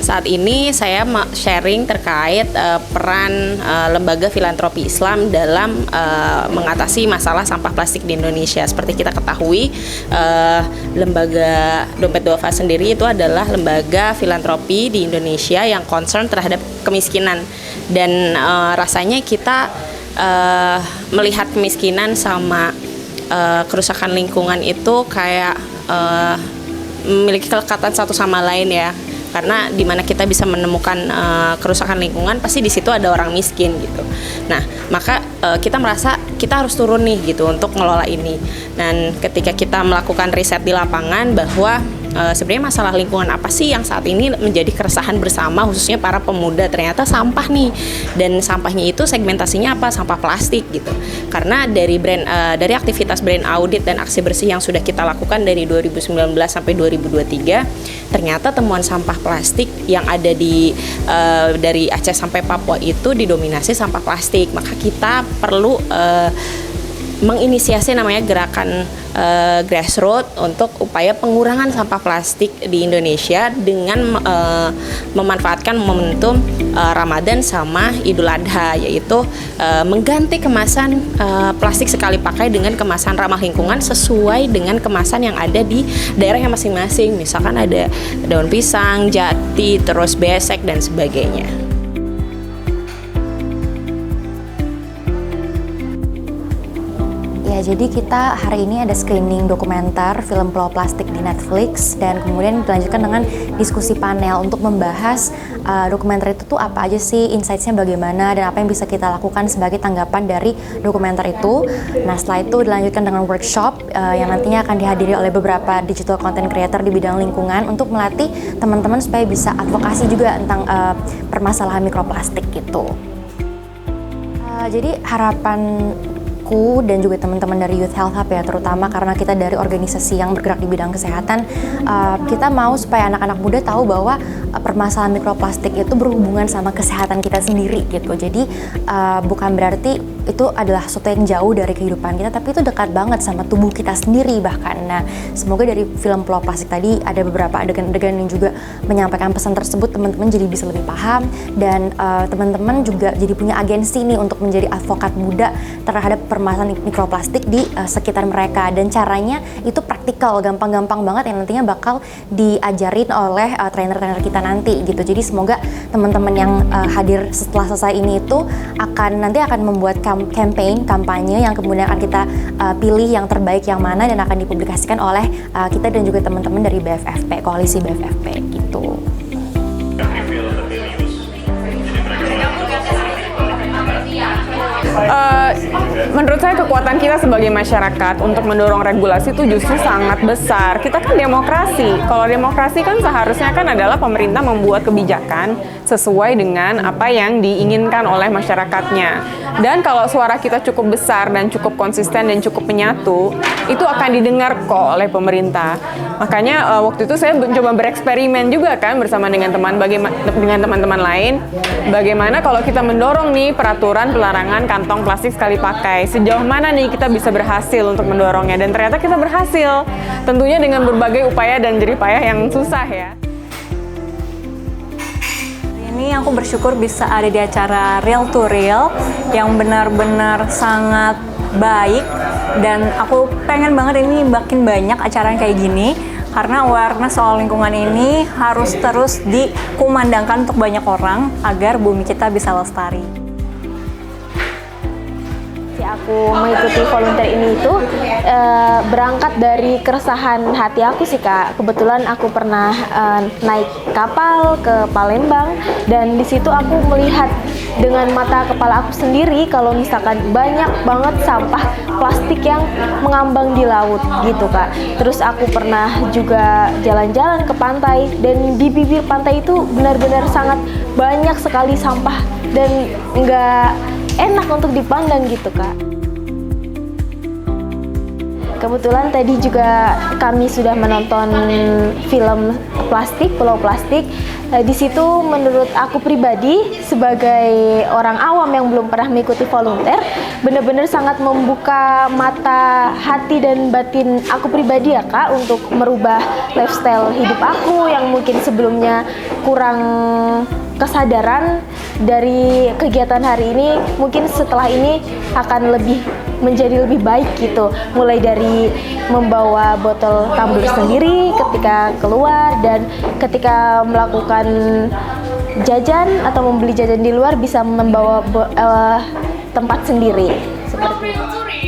Saat ini saya sharing terkait peran lembaga filantropi Islam dalam mengatasi masalah sampah plastik di Indonesia. Seperti kita ketahui, lembaga Dompet Duafa sendiri itu adalah lembaga filantropi di Indonesia yang concern terhadap kemiskinan. Dan rasanya kita melihat kemiskinan sama kerusakan lingkungan itu kayak memiliki kelekatan satu sama lain ya. Karena di mana kita bisa menemukan kerusakan lingkungan, pasti di situ ada orang miskin gitu. Nah, maka kita merasa kita harus turun nih gitu untuk ngelola ini. Dan ketika kita melakukan riset di lapangan bahwa sebenarnya masalah lingkungan apa sih yang saat ini menjadi keresahan bersama, khususnya para pemuda, ternyata sampah nih. Dan sampahnya itu segmentasinya apa? Sampah plastik gitu. Karena dari aktivitas brand audit dan aksi bersih yang sudah kita lakukan dari 2019 sampai 2023, ternyata temuan sampah plastik yang ada dari Aceh sampai Papua itu didominasi sampah plastik. Maka kita perlu menginisiasi namanya gerakan grassroots untuk upaya pengurangan sampah plastik di Indonesia dengan memanfaatkan momentum Ramadan sama Idul Adha, yaitu mengganti kemasan plastik sekali pakai dengan kemasan ramah lingkungan sesuai dengan kemasan yang ada di daerahnya masing-masing. Misalkan ada daun pisang, jati, terus besek dan sebagainya. Ya, jadi kita hari ini ada screening dokumenter film Pulau Plastik di Netflix, dan kemudian dilanjutkan dengan diskusi panel untuk membahas dokumenter itu tuh apa aja sih, insights-nya bagaimana, dan apa yang bisa kita lakukan sebagai tanggapan dari dokumenter itu. Nah, setelah itu dilanjutkan dengan workshop yang nantinya akan dihadiri oleh beberapa digital content creator di bidang lingkungan untuk melatih teman-teman supaya bisa advokasi juga tentang permasalahan mikroplastik gitu. Jadi harapan dan juga teman-teman dari Youth Health Hub ya, terutama karena kita dari organisasi yang bergerak di bidang kesehatan, kita mau supaya anak-anak muda tahu bahwa permasalahan mikroplastik itu berhubungan sama kesehatan kita sendiri gitu. Jadi bukan berarti itu adalah sesuatu yang jauh dari kehidupan kita, tapi itu dekat banget sama tubuh kita sendiri bahkan. Nah, semoga dari film Pulau Plastik tadi ada beberapa adegan-adegan yang juga menyampaikan pesan tersebut, teman-teman jadi bisa lebih paham, dan teman-teman juga jadi punya agensi nih untuk menjadi advokat muda terhadap permasalahan mikroplastik di sekitar mereka. Dan caranya itu praktikal, gampang-gampang banget yang nantinya bakal diajarin oleh trainer-trainer kita nanti gitu. Jadi semoga teman-teman yang hadir setelah selesai ini itu akan membuat kampanye yang kemudian akan kita pilih yang terbaik yang mana, dan akan dipublikasikan oleh kita dan juga teman-teman dari BFFP, koalisi BFFP gitu. Menurut saya kekuatan kita sebagai masyarakat untuk mendorong regulasi itu justru sangat besar. Kita kan demokrasi. Kalau demokrasi kan seharusnya kan adalah pemerintah membuat kebijakan sesuai dengan apa yang diinginkan oleh masyarakatnya. Dan kalau suara kita cukup besar dan cukup konsisten dan cukup menyatu, itu akan didengar kok oleh pemerintah. Makanya waktu itu saya mencoba bereksperimen juga kan bersama dengan teman-teman lain, bagaimana kalau kita mendorong nih peraturan pelarangan kantong plastik sekali pakai. Sejauh mana nih kita bisa berhasil untuk mendorongnya, dan ternyata kita berhasil. Tentunya dengan berbagai upaya dan jerih payah yang susah ya. Ini aku bersyukur bisa ada di acara Real to Real yang benar-benar sangat baik, dan aku pengen banget ini makin banyak acara yang kayak gini, karena awareness soal lingkungan ini harus terus dikumandangkan untuk banyak orang agar bumi kita bisa lestari. Aku mengikuti volunteer ini itu berangkat dari keresahan hati aku sih Kak. Kebetulan aku pernah naik kapal ke Palembang, dan di situ aku melihat dengan mata kepala aku sendiri kalau misalkan banyak banget sampah plastik yang mengambang di laut gitu Kak. Terus aku pernah juga jalan-jalan ke pantai, dan di bibir pantai itu benar-benar sangat banyak sekali sampah dan nggak enak untuk dipandang gitu Kak. Kebetulan tadi juga kami sudah menonton film plastik, Pulau Plastik. Di situ menurut aku pribadi sebagai orang awam yang belum pernah mengikuti volunteer, benar-benar sangat membuka mata, hati dan batin aku pribadi ya Kak, untuk merubah lifestyle hidup aku yang mungkin sebelumnya kurang kesadaran dari kegiatan hari ini. Mungkin setelah ini akan menjadi lebih baik gitu, mulai dari membawa botol tumbler sendiri ketika keluar, dan ketika melakukan jajan atau membeli jajan di luar bisa membawa tempat sendiri seperti itu.